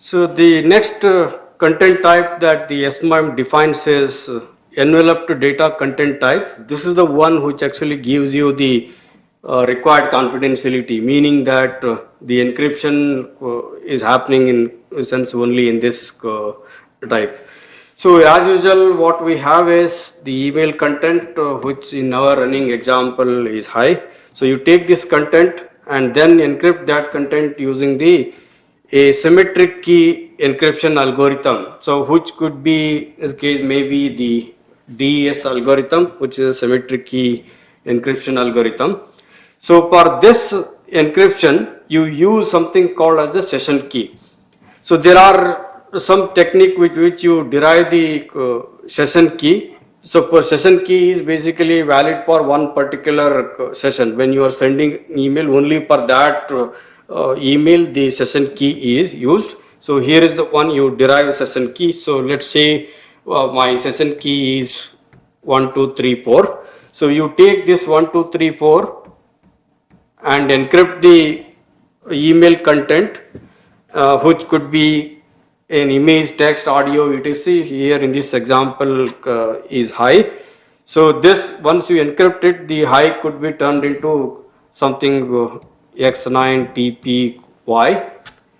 So the next content type that the SMine defines is enveloped data content type. This is the one which actually gives you the required confidentiality, meaning that the encryption is happening in sense only in this type. So as usual, what we have is the email content, which in our running example is high. So you take this content and then encrypt that content using the a symmetric key encryption algorithm. So which could be, in this case, maybe the DES algorithm, which is a symmetric key encryption algorithm. So for this encryption, you use something called as the session key. So there are some technique with which you derive the session key. So for session key is basically valid for one particular session. When you are sending email, only for that email the session key is used. So here is the one you derive session key. So let's say my session key is 1234. So you take this 1234 and encrypt the email content, which could be an image, text, audio, etc. Here in this example is high. So this, once you encrypt it, the high could be turned into something X9 TPY.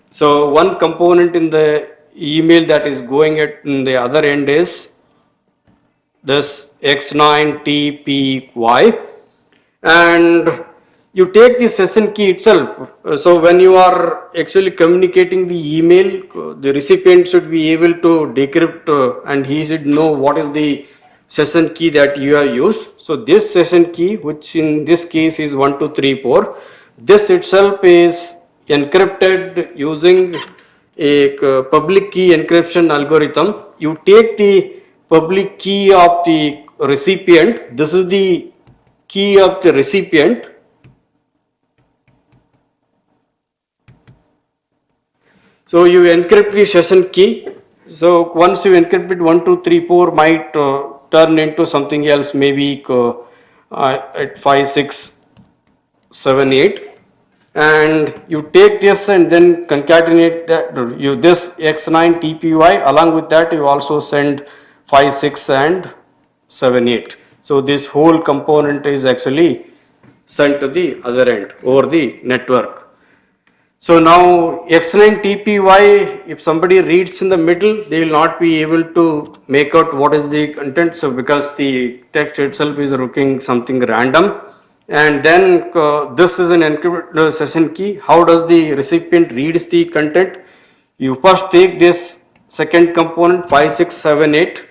So one component in the email that is going at in the other end is this X9 TPY, and you take the session key itself. So when you are actually communicating the email, the recipient should be able to decrypt and he should know what is the session key that you have used. So this session key, which in this case is 1234, this itself is encrypted using a public key encryption algorithm. You take the public key of the recipient. This is the key of the recipient. So you encrypt the session key. So once you encrypt it, 1234 might turn into something else, maybe at 5678. And you take this and then concatenate that you this X9 TPY. Along with that, you also send 56 and 78. So this whole component is actually sent to the other end over the network. So now X9 TPY, if somebody reads in the middle, they will not be able to make out what is the content. So because the text itself is looking something random. And then this is an encrypted session key. How does the recipient reads the content? You first take this second component 5678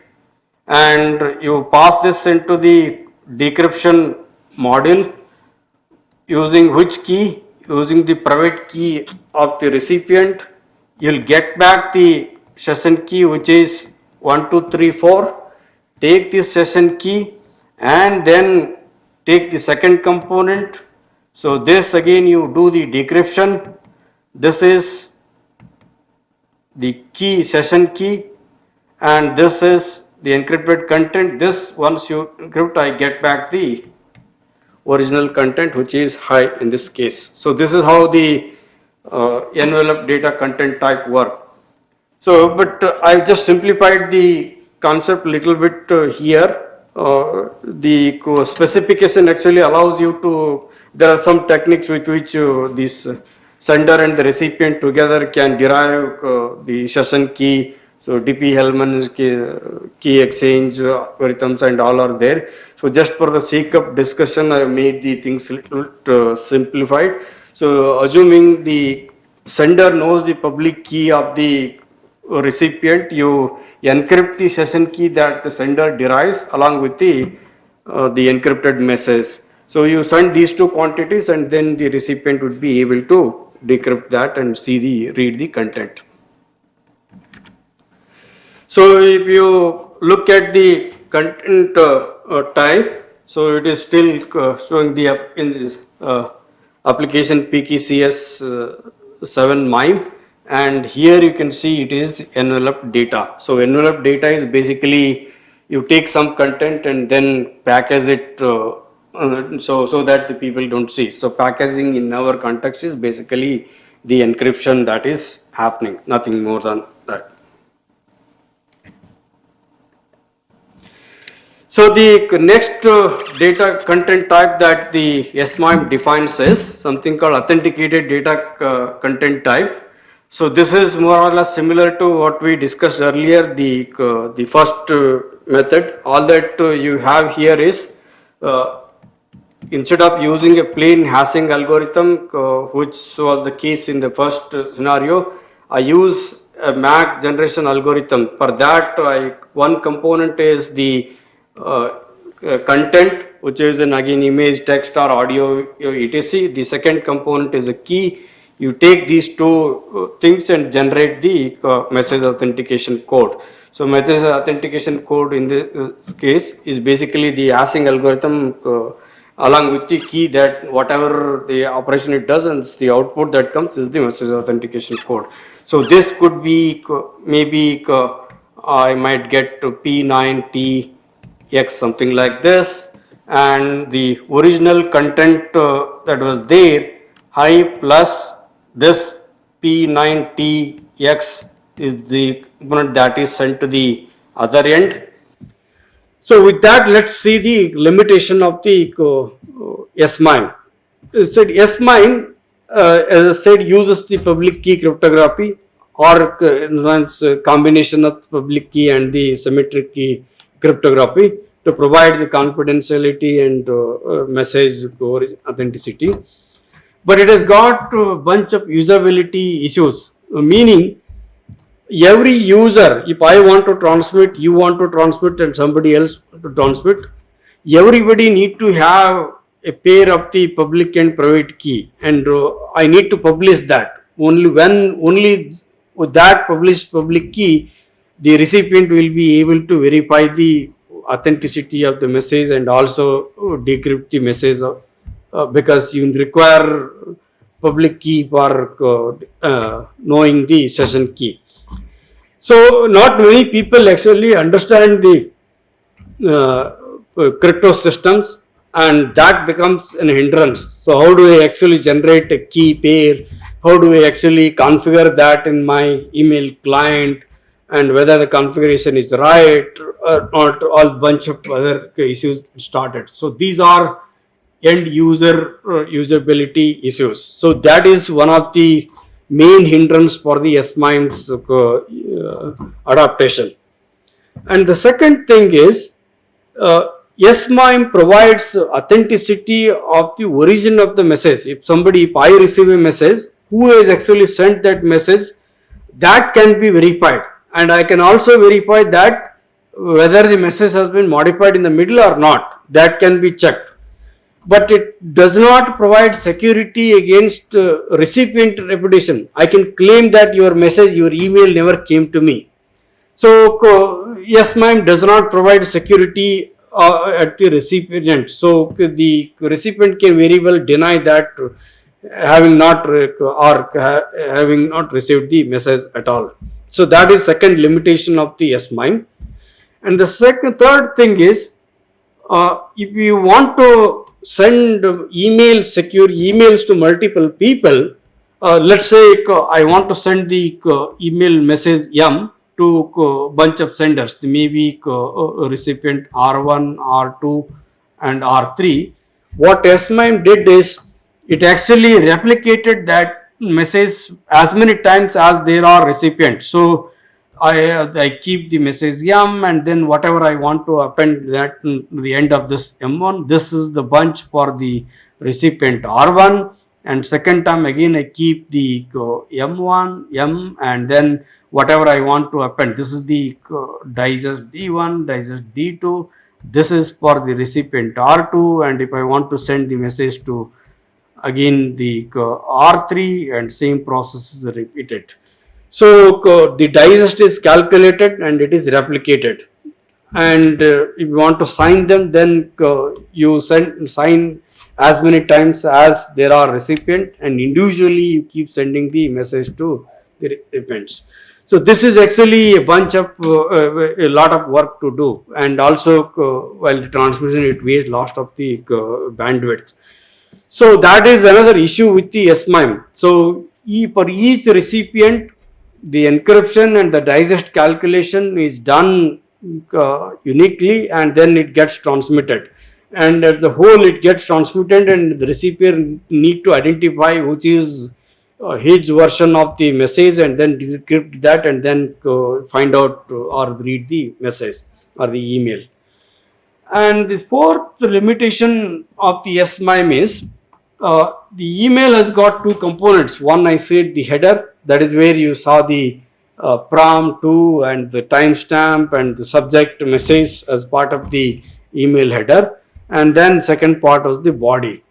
and you pass this into the decryption module using which key? Using the private key of the recipient. You'll get back the session key, which is 1234. Take this session key and then take the second component. So this again you do the decryption. This is the key, session key, and this is the encrypted content. This once you encrypt, I get back the original content, which is high in this case. So this is how the envelope data content type work. So, but I've just simplified the concept a little bit here. The specification actually allows you to, there are some techniques with which this sender and the recipient together can derive the session key. So DP-Hellman's key exchange algorithms and all are there. So just for the sake of discussion, I made the things a little simplified. So assuming the sender knows the public key of the recipient, you encrypt the session key that the sender derives along with the encrypted message. So you send these two quantities and then the recipient would be able to decrypt that and read the content. So if you look at the content type, so it is still showing the in this application PKCS7 MIME, and here you can see it is envelope data. So envelope data is basically you take some content and then package it so that the people don't see. So packaging in our context is basically the encryption that is happening, nothing more than that. So the next data content type that the SMine defines is something called authenticated data content type. So this is more or less similar to what we discussed earlier, the first method. All that you have here is instead of using a plain hashing algorithm, which was the case in the first scenario, I use a MAC generation algorithm. For that, one component is the content, which is an again image, text or audio, etc. The second component is a key. You take these two things and generate the message authentication code. So message authentication code in this case is basically the hashing algorithm along with the key, that whatever the operation it does and the output that comes is the message authentication code. So this could be maybe I might get to P9T X, something like this, and the original content that was there, high plus this P9TX is the component that is sent to the other end. So with that, let's see the limitation of the SMine. Said SMine, as I said, uses the public key cryptography or combination of public key and the symmetric key cryptography to provide the confidentiality and message authenticity. But it has got a bunch of usability issues, meaning every user, if I want to transmit, you want to transmit, and somebody else to transmit, everybody need to have a pair of the public and private key, and I need to publish that. Only with that published public key, the recipient will be able to verify the authenticity of the message and also decrypt the message, because you require public key for knowing the session key. So not many people actually understand the crypto systems, and that becomes an hindrance. So how do I actually generate a key pair? How do I actually configure that in my email client, and whether the configuration is right or not, all bunch of other issues started. So these are end user usability issues. So that is one of the main hindrance for the SMine's adaptation. And the second thing is SMine provides authenticity of the origin of the message. If I receive a message, who has actually sent that message, that can be verified, and I can also verify that whether the message has been modified in the middle or not, that can be checked. But it does not provide security against recipient reputation. I can claim that your message, your email never came to me. So SMine does not provide security at the recipient. So the recipient can very well deny that having not received the message at all. So that is second limitation of the SMine. And the third thing is, if you want to send secure emails to multiple people, let's say I want to send the email message M to a bunch of senders, maybe recipient R1, R2 and R3. What SMine did is, it actually replicated that message as many times as there are recipients. So I keep the message M, and then whatever I want to append that to the end of this M1, this is the bunch for the recipient R1, and second time again I keep the M1, M, and then whatever I want to append, this is the digest D1, digest D2, this is for the recipient R2, and if I want to send the message to again the R3, and same process is repeated. So the digest is calculated and it is replicated, and if you want to sign them, then you sign as many times as there are recipient, and individually you keep sending the message to the recipients. So this is actually a bunch of a lot of work to do, and also while the transmission it wastes lots of the bandwidth. So that is another issue with the SMine. So for each recipient, the encryption and the digest calculation is done uniquely, and then it gets transmitted. And at the whole, it gets transmitted, and the recipient need to identify which is his version of the message, and then decrypt that, and then find out or read the message or the email. And the fourth limitation of the SMime is the email has got two components. One, I said the header, that is where you saw the prompt to and the timestamp and the subject message as part of the email header. And then second part was the body.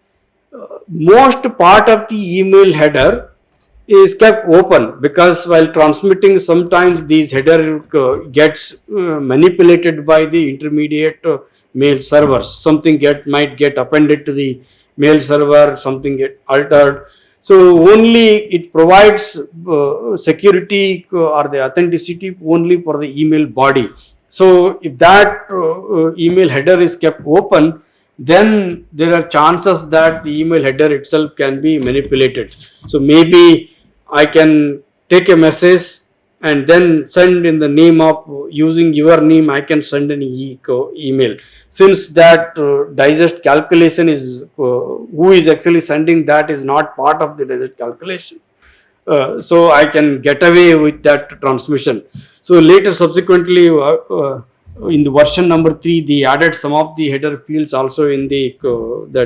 Most part of the email header is kept open, because while transmitting, sometimes these header gets manipulated by the intermediate mail servers. Something might get appended to the mail server, something get altered. So only it provides security or the authenticity only for the email body. So if that email header is kept open, then there are chances that the email header itself can be manipulated. So maybe I can take a message and then send in the name of, using your name, I can send an email. Since that digest calculation is, who is actually sending that is not part of the digest calculation. So I can get away with that transmission. So later, subsequently, in the version number 3, they added some of the header fields also in the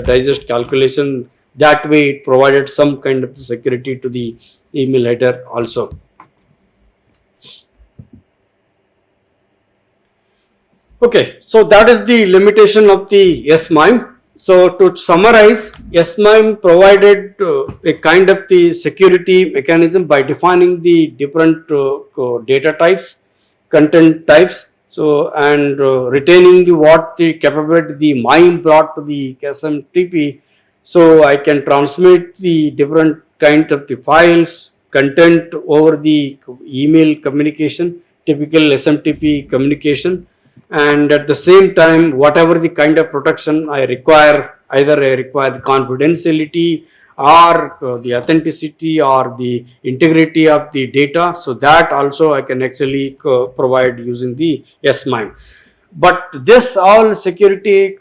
digest calculation. That way, it provided some kind of security to the email header also. Okay, so that is the limitation of the SMime. So to summarize, SMime provided a kind of the security mechanism by defining the different data types, content types. So, and retaining the what the capability the MIME brought to the SMTP. So I can transmit the different kind of the files, content over the email communication, typical SMTP communication. And at the same time, whatever the kind of protection I require, either I require the confidentiality or the authenticity or the integrity of the data, so that also I can actually provide using the SMime. But this all security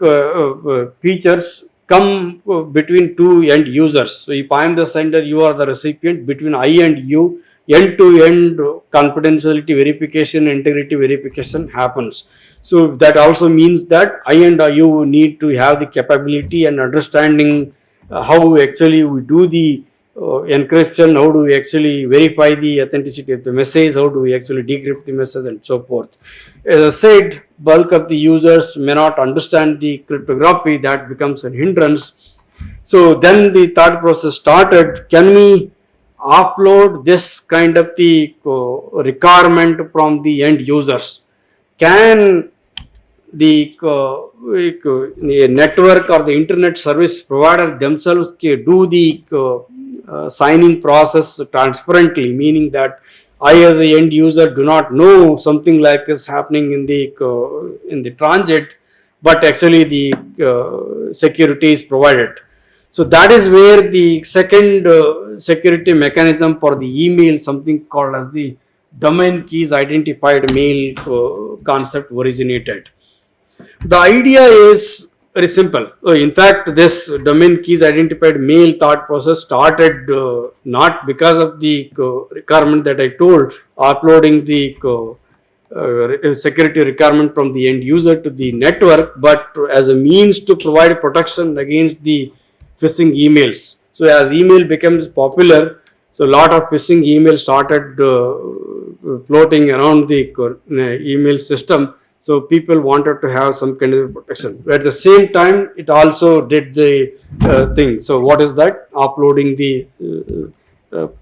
features come between two end users. So if I am the sender, you are the recipient, between I and you, end-to-end confidentiality verification, integrity verification happens. So that also means that I and you need to have the capability and understanding how actually we do the encryption, how do we actually verify the authenticity of the message, how do we actually decrypt the message, and so forth. As I said, bulk of the users may not understand the cryptography, that becomes a hindrance. So then the third process started, can we upload this kind of the requirement from the end users? Can the network or the internet service provider themselves do the signing process transparently, meaning that I as a end user do not know something like this happening in the transit, but actually the security is provided. So that is where the second security mechanism for the email, something called as the domain keys identified mail concept originated. The idea is very simple. In fact, this domain keys identified mail thought process started not because of the requirement that I told, uploading the security requirement from the end user to the network, but as a means to provide protection against the phishing emails. So as email becomes popular, so a lot of phishing emails started floating around the email system. So people wanted to have some kind of protection. At the same time, it also did the thing. So what is that? Uploading the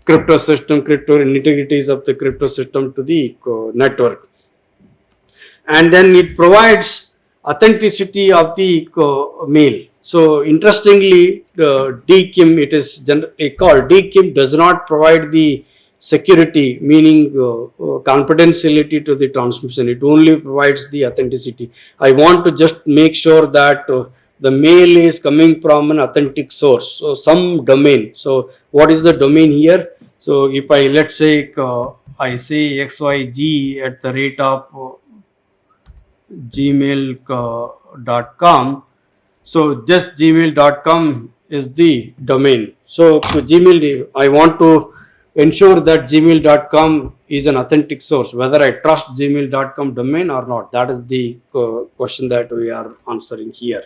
crypto system, crypto integrities of the crypto system to the network. And then it provides authenticity of the mail. So interestingly, DKIM, it is generally called, DKIM does not provide the security, meaning confidentiality to the transmission. It only provides the authenticity. I want to just make sure that the mail is coming from an authentic source, so some domain. So what is the domain here? So if I, let's say, I say xyg at the rate of gmail.com. So just gmail.com is the domain. So to Gmail, I want to ensure that gmail.com is an authentic source, whether I trust gmail.com domain or not. That is the question that we are answering here.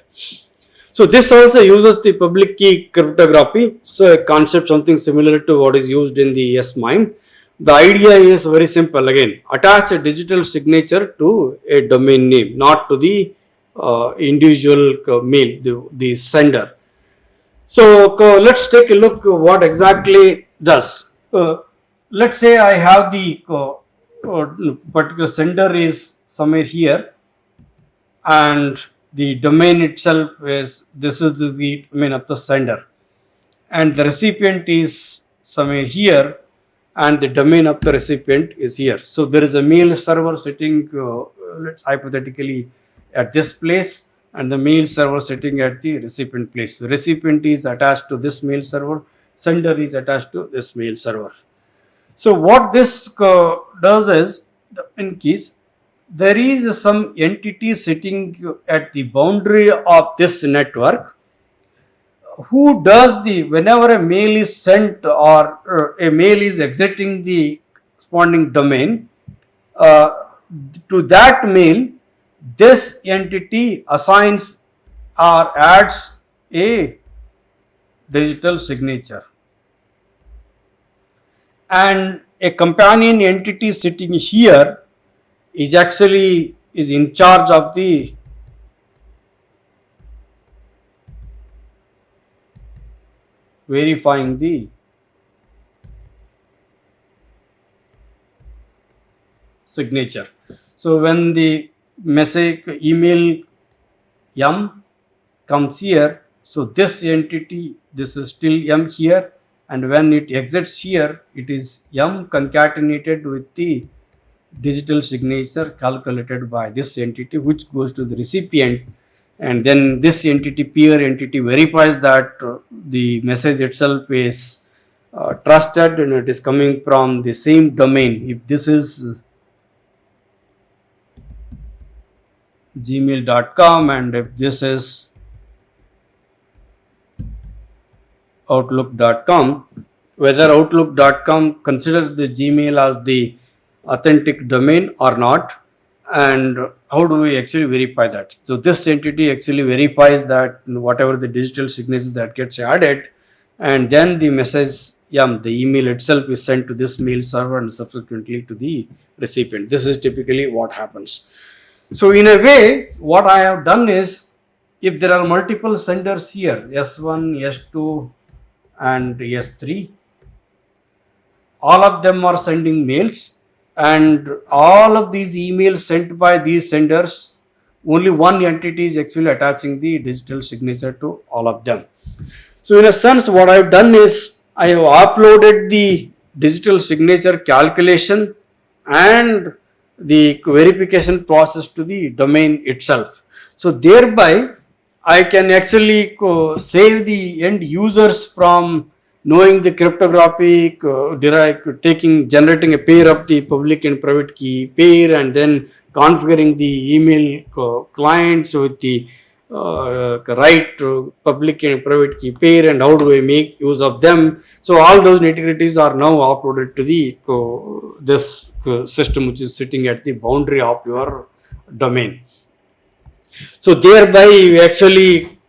So this also uses the public key cryptography. So a concept something similar to what is used in the SMine. The idea is very simple. Again, attach a digital signature to a domain name, not to the individual mail, the sender. So let's take a look what exactly does. Let's say I have the particular sender is somewhere here, and the domain itself is, this is the domain of the sender, and the recipient is somewhere here, and the domain of the recipient is here. So there is a mail server sitting, let's hypothetically, at this place, and the mail server sitting at the recipient place. The recipient is attached to this mail server, sender is attached to this mail server. So what this does is, in keys, there is some entity sitting at the boundary of this network, who does the, whenever a mail is sent or a mail is exiting the corresponding domain, to that mail, this entity assigns or adds a digital signature, and a companion entity sitting here is actually is in charge of the verifying the signature. So when the message email M comes here, so this entity, this is still M here, and when it exits here, it is M concatenated with the digital signature calculated by this entity, which goes to the recipient, and then this entity, peer entity, verifies that the message itself is trusted and it is coming from the same domain. If this is gmail.com and if this is outlook.com, whether outlook.com considers the Gmail as the authentic domain or not, and how do we actually verify that? So this entity actually verifies that whatever the digital signature that gets added, and then the message, the email itself is sent to this mail server and subsequently to the recipient. This is typically what happens. So in a way, what I have done is, if there are multiple senders here, S1, S2 and S3, all of them are sending mails, and all of these emails sent by these senders, only one entity is actually attaching the digital signature to all of them. So in a sense, what I have done is, I have uploaded the digital signature calculation and the verification process to the domain itself. So thereby I can actually save the end users from knowing the cryptography, generating a pair of the public and private key pair, and then configuring the email clients with the right public and private key pair, and how do I make use of them. So all those nitty-gritties are now uploaded to the this system, which is sitting at the boundary of your domain. So thereby you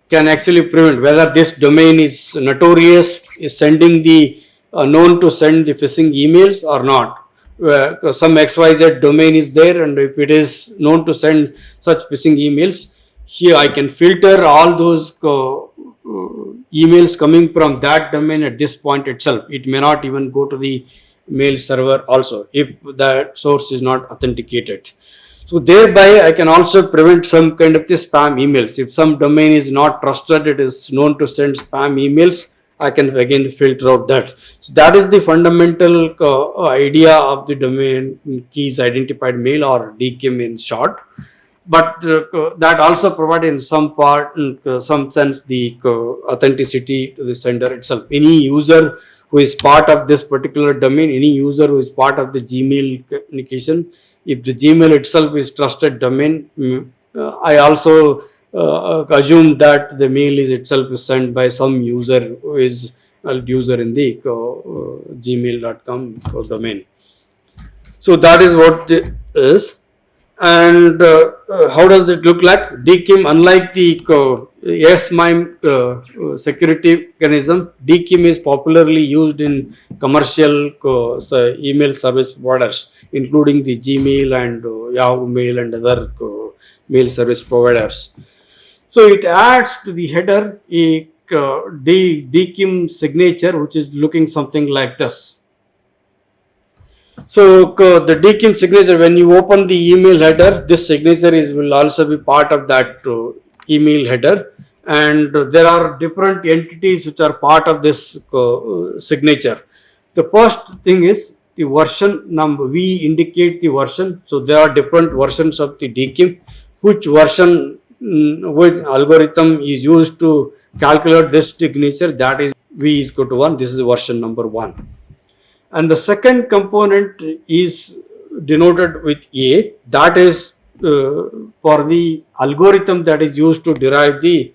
can actually prevent whether this domain is notorious, is sending the known to send the phishing emails or not. Some XYZ domain is there, and if it is known to send such phishing emails, here I can filter all those emails coming from that domain at this point itself. It may not even go to the mail server also if that source is not authenticated. So thereby I can also prevent some kind of the spam emails. If some domain is not trusted, it is known to send spam emails, I can again filter out that. So that is the fundamental idea of the domain keys identified mail, or DKIM in short. But that also provides in some part, some sense, the authenticity to the sender itself. Any user who is part of this particular domain, any user who is part of the Gmail communication, if the Gmail itself is trusted domain, I also assume that the mail is itself sent by some user who is a user in the gmail.com domain. So that is what it is. And how does it look like? DKIM, unlike the SMine security mechanism, DKIM is popularly used in commercial email service providers, including the Gmail and Yahoo Mail and other mail service providers. So it adds to the header a DKIM signature, which is looking something like this. So the DKIM signature, when you open the email header, this signature will also be part of that email header, and there are different entities which are part of this signature. The first thing is the version number. We indicate the version, so there are different versions of the DKIM. Which version, which algorithm is used to calculate this signature, that is V is equal to 1. This is version number 1. And the second component is denoted with A, that is for the algorithm that is used to derive the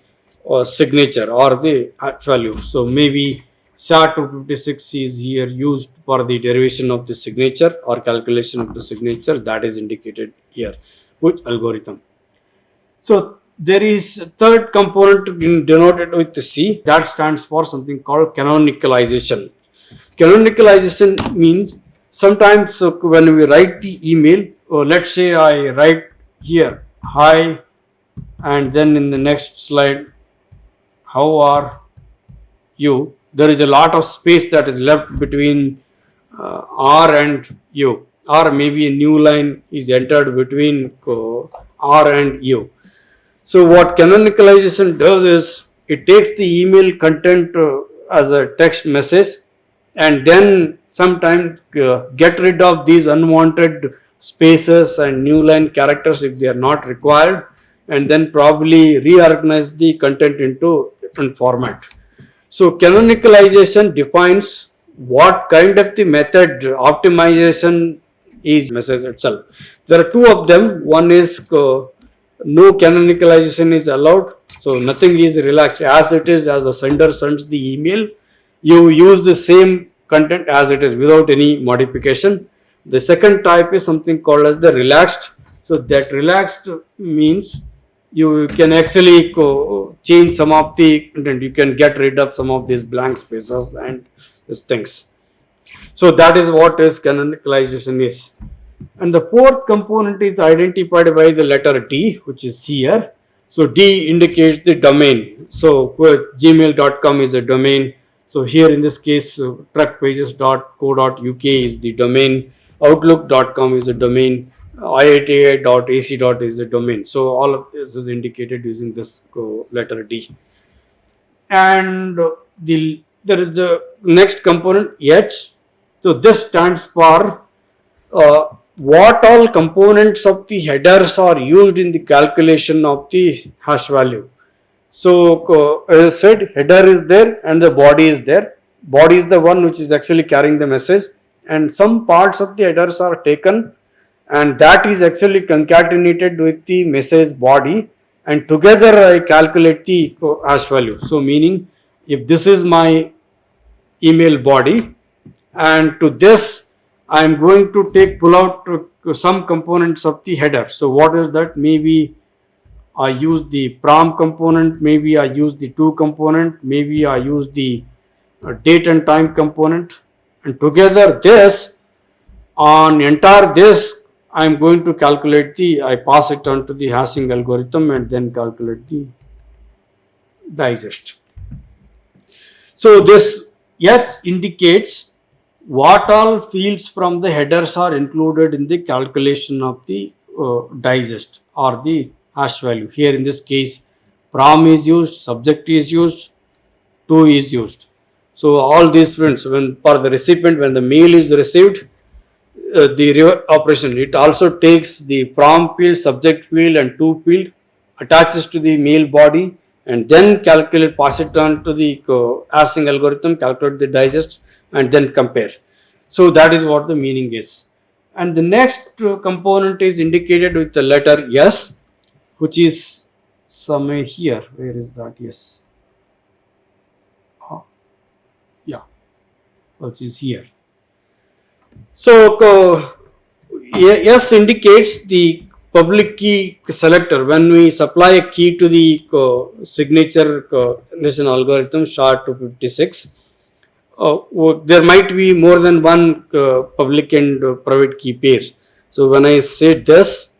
signature or the value. So maybe SHA-256 is here used for the derivation of the signature or calculation of the signature, that is indicated here, which algorithm. So there is a third component denoted with the C, that stands for something called canonicalization. Canonicalization means sometimes when we write the email, let's say I write here, hi, and then in the next slide, how are you? There is a lot of space that is left between R and U, or maybe a new line is entered between R and U. So what canonicalization does is it takes the email content as a text message, and then sometimes get rid of these unwanted spaces and new line characters if they are not required, and then probably reorganize the content into different format. So canonicalization defines what kind of the method optimization is message itself. There are two of them. One is no canonicalization is allowed, so nothing is relaxed as it is. As the sender sends the email, you use the same content as it is without any modification. The second type is something called as the relaxed. So that relaxed means you can actually change some of the content. You can get rid of some of these blank spaces and these things. So that is what is canonicalization is. And the fourth component is identified by the letter D, which is here. So D indicates the domain. So gmail.com is a domain. So here in this case, truckpages.co.uk is the domain, outlook.com is a domain, iita.ac. is a domain. So all of this is indicated using this letter D. And there is the next component H. So this stands for what all components of the headers are used in the calculation of the hash value. So as I said, header is there and the body is there. Body is the one which is actually carrying the message, and some parts of the headers are taken, and that is actually concatenated with the message body, and together I calculate the hash value. So meaning, if this is my email body, and to this I am going to pull out some components of the header. So what is that? Maybe I use the prom component, maybe I use the to component, maybe I use the date and time component, and together this, on entire this, I am going to calculate I pass it on to the hashing algorithm and then calculate the digest. So this H indicates what all fields from the headers are included in the calculation of the digest or the hash value. Here in this case, prom is used, subject is used, to is used. So all these fields, when for the recipient, when the mail is received, the operation, it also takes the prom field, subject field and to field, attaches to the mail body, and then pass it on to the hashing algorithm, calculate the digest, and then compare. So that is what the meaning is. And the next component is indicated with the letter S, which is somewhere here. Where is that? Yes. Yeah, which is here. So S indicates the public key selector. When we supply a key to the signature generation algorithm SHA-256, there might be more than one public and private key pairs. So when I say this,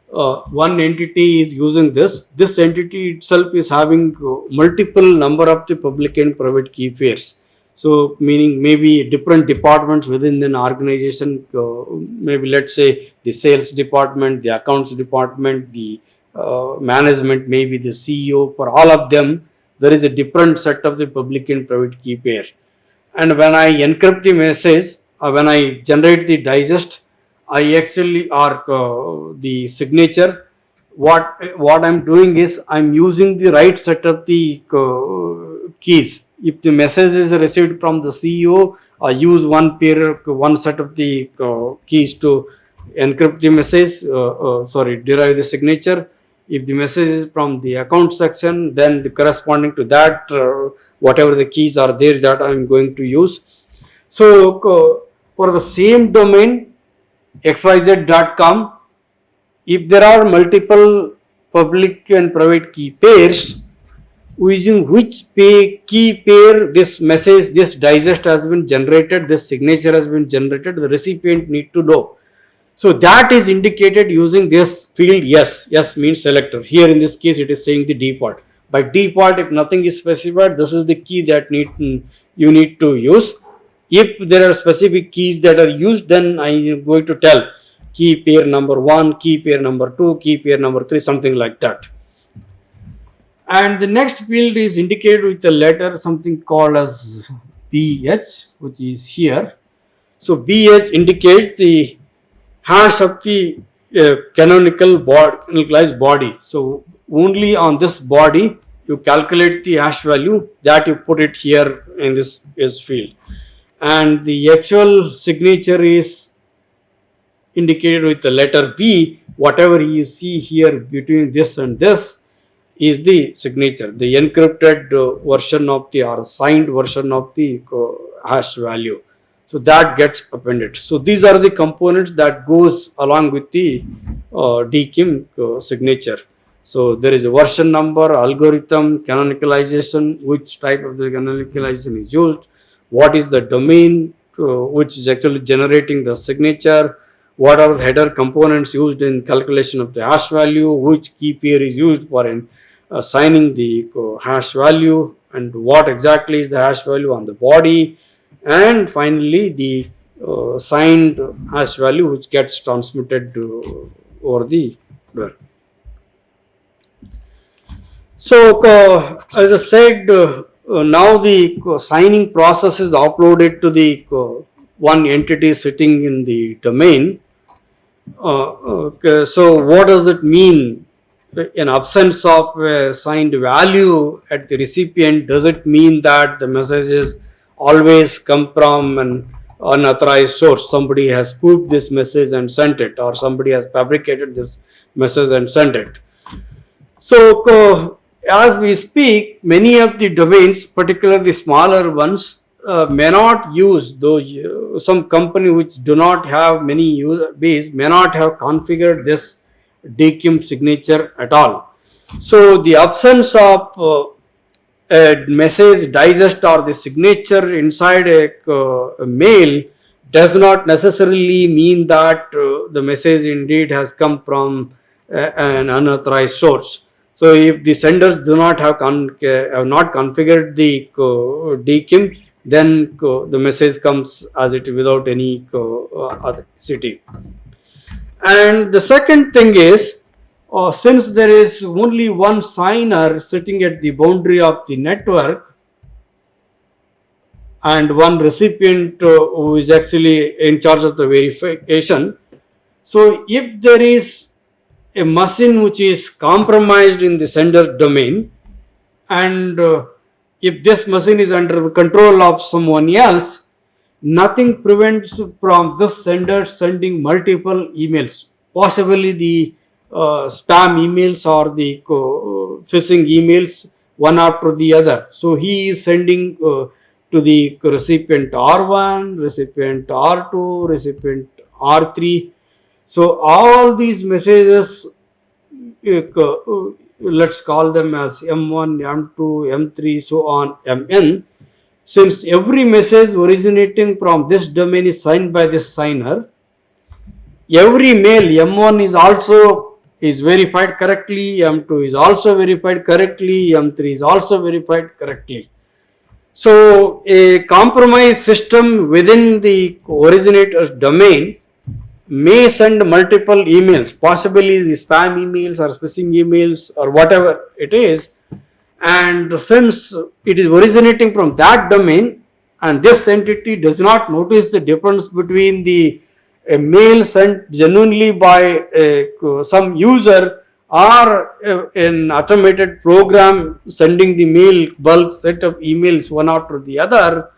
one entity is using this entity itself is having multiple number of the public and private key pairs. So meaning maybe different departments within an organization, maybe let's say the sales department, the accounts department, the management, maybe the CEO. For all of them, there is a different set of the public and private key pair. And when I encrypt the message, when I generate the digest, I actually or the signature. What I'm doing is I'm using the right set of the keys. If the message is received from the CEO, I use one set of the keys to encrypt the message. Derive the signature. If the message is from the account section, then the corresponding to that, whatever the keys are there that I'm going to use. So for the same domain, xyz.com, if there are multiple public and private key pairs, using which key pair this message, this digest has been generated, this signature has been generated, the recipient need to know. So that is indicated using this field yes. Yes means selector. Here in this case it is saying the default. By default, if nothing is specified, this is the key that you need to use. If there are specific keys that are used, then I am going to tell key pair number 1, key pair number 2, key pair number 3, something like that. And the next field is indicated with a letter something called as BH, which is here. So BH indicates the hash of the canonicalized body. So only on this body you calculate the hash value that you put it here in this field. And the actual signature is indicated with the letter B. Whatever you see here between this and this is the signature, the encrypted version of the or signed version of the hash value. So that gets appended. So these are the components that goes along with the DKIM signature. So there is a version number, algorithm, canonicalization, which type of the canonicalization is used, what is the domain which is actually generating the signature, what are the header components used in calculation of the hash value, which key pair is used for assigning the hash value, and what exactly is the hash value on the body, and finally the signed hash value which gets transmitted over the web. So as I said, now the signing process is uploaded to the one entity sitting in the domain. So what does it mean? In absence of a signed value at the recipient, does it mean that the messages always come from an unauthorized source? Somebody has spoofed this message and sent it, or somebody has fabricated this message and sent it. So as we speak, many of the domains, particularly the smaller ones, may not use those. Some company which do not have many user base may not have configured this DKIM signature at all. So the absence of a message digest or the signature inside a mail does not necessarily mean that the message indeed has come from an unauthorized source. So if the senders do not have not configured the DKIM, then the message comes as it without any authenticity. And the second thing is, since there is only one signer sitting at the boundary of the network and one recipient who is actually in charge of the verification, so if there is a machine which is compromised in the sender domain, and if this machine is under the control of someone else, nothing prevents from this sender sending multiple emails, possibly the spam emails or the phishing emails one after the other. So he is sending to the recipient R1, recipient R2, recipient R3. So all these messages, let's call them as M1, M2, M3, so on, Mn. Since every message originating from this domain is signed by this signer, every mail M1 is verified correctly, M2 is also verified correctly, M3 is also verified correctly. So a compromised system within the originator's domain may send multiple emails, possibly the spam emails or phishing emails or whatever it is. And since it is originating from that domain, and this entity does not notice the difference between the mail sent genuinely by some user or an automated program sending the mail bulk set of emails one after the other,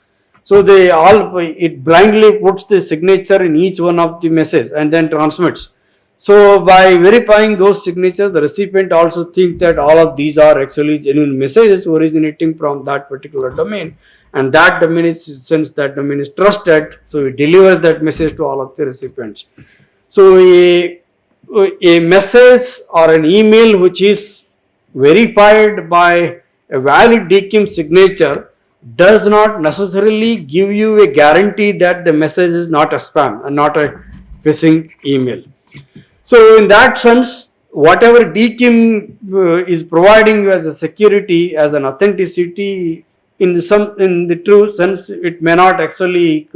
so it blindly puts the signature in each one of the message and then transmits. So by verifying those signatures, the recipient also thinks that all of these are actually genuine messages originating from that particular domain, and that domain is, since that domain is trusted, so it delivers that message to all of the recipients. So a message or an email which is verified by a valid DKIM signature does not necessarily give you a guarantee that the message is not a spam and not a phishing email. So in that sense, whatever DKIM is providing you as a security, as an authenticity, in the true sense, it may not actually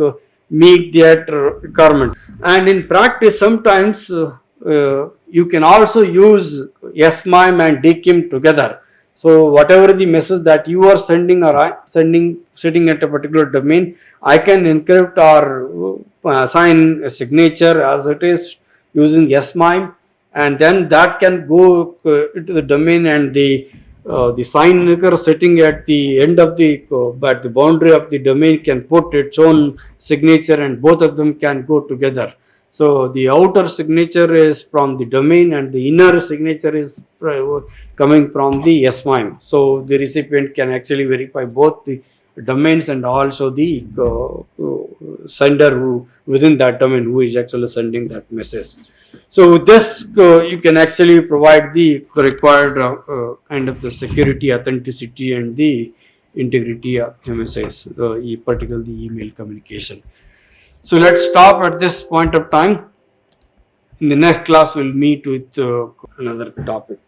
meet that requirement. And in practice, sometimes you can also use SMine and DKIM together. So whatever the message that you are sending or I sitting at a particular domain, I can encrypt or assign a signature as it is using SMine, and then that can go into the domain, and the signer sitting at the end of at the boundary of the domain can put its own signature, and both of them can go together. So the outer signature is from the domain and the inner signature is coming from the SMine. So the recipient can actually verify both the domains and also the sender who within that domain who is actually sending that message. So with this you can actually provide the required kind of the security, authenticity and the integrity of the message, particularly the email communication. So let's stop at this point of time. In the next class we'll meet with another topic.